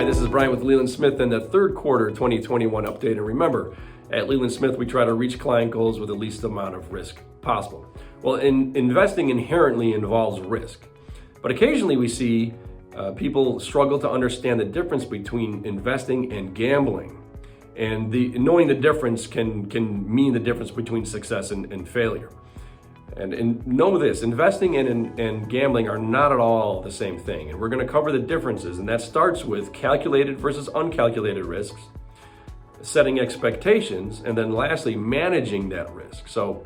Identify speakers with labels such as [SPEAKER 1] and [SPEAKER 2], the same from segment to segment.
[SPEAKER 1] Hi, this is Brian with Leelyn Smith and the third quarter 2021 update. And remember, at Leelyn Smith, we try to reach client goals with the least amount of risk possible. Well, investing inherently involves risk, but occasionally we see people struggle to understand the difference between investing and gambling. And knowing the difference can mean the difference between success and failure. And know this, investing and gambling are not at all the same thing. And we're going to cover the differences. And that starts with calculated versus uncalculated risks, setting expectations, and then lastly, managing that risk. So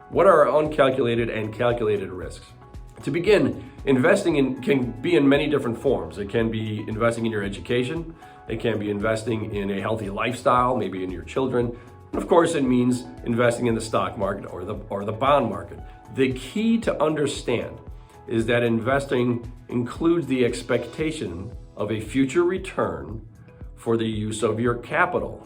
[SPEAKER 1] what are uncalculated and calculated risks? To begin, investing can be in many different forms. It can be investing in your education. It can be investing in a healthy lifestyle, maybe in your children. And of course, it means investing in the stock market or the bond market. The key to understand is that investing includes the expectation of a future return for the use of your capital,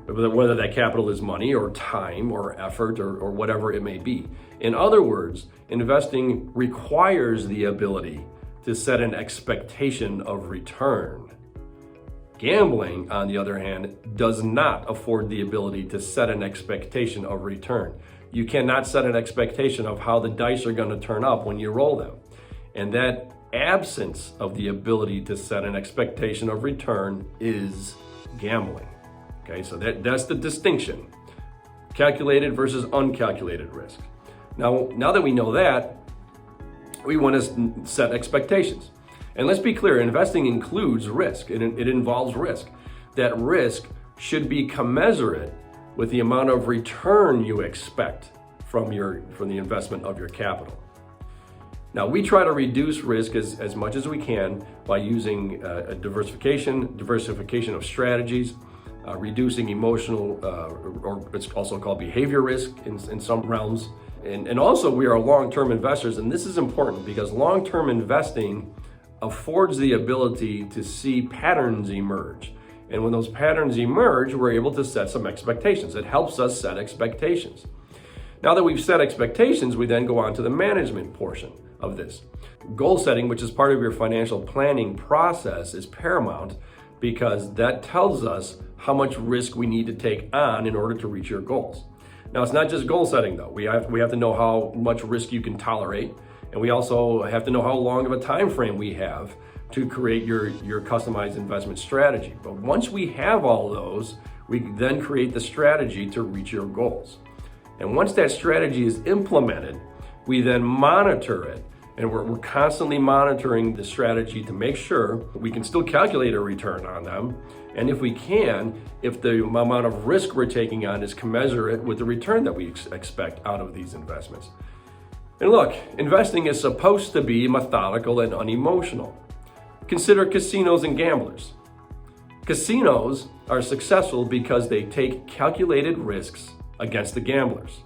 [SPEAKER 1] whether that capital is money or time or effort or whatever it may be. In other words, investing requires the ability to set an expectation of return. Gambling, on the other hand, does not afford the ability to set an expectation of return. You cannot set an expectation of how the dice are going to turn up when you roll them. And that absence of the ability to set an expectation of return is gambling. Okay, so that's the distinction. Calculated versus uncalculated risk. Now that we know that, we want to set expectations. And let's be clear, investing includes risk. It involves risk. That risk should be commensurate with the amount of return you expect from the investment of your capital. Now, we try to reduce risk as much as we can by using a diversification of strategies, reducing emotional, or it's also called behavior risk in some realms. And also, we are long-term investors, and this is important because long-term investing affords the ability to see patterns emerge. And when those patterns emerge, we're able to set some expectations. It helps us set expectations. Now that we've set expectations, we then go on to the management portion of this. Goal setting, which is part of your financial planning process, is paramount because that tells us how much risk we need to take on in order to reach your goals. Now, it's not just goal setting though. We have to know how much risk you can tolerate. And we also have to know how long of a time frame we have to create your customized investment strategy. But once we have all those, we then create the strategy to reach your goals. And once that strategy is implemented, we then monitor it. And we're constantly monitoring the strategy to make sure we can still calculate a return on them. And if we can, if the amount of risk we're taking on is commensurate with the return that we expect out of these investments. And look, investing is supposed to be methodical and unemotional. Consider casinos and gamblers. Casinos are successful because they take calculated risks against the gamblers.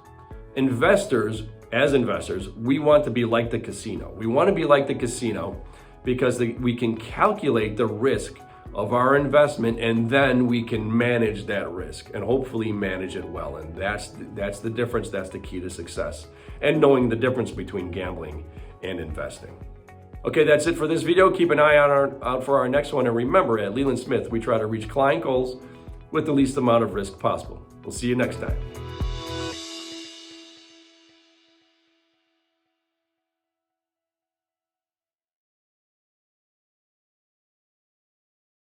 [SPEAKER 1] As investors, we want to be like the casino. We want to be like the casino because we can calculate the risk of our investment and then we can manage that risk and hopefully manage it well. And that's the difference. That's the key to success, and knowing the difference between gambling and investing. Okay, that's it for this video. Keep an eye out for our next one. And remember, at Leelyn Smith, we try to reach client goals with the least amount of risk possible. We'll see you next time.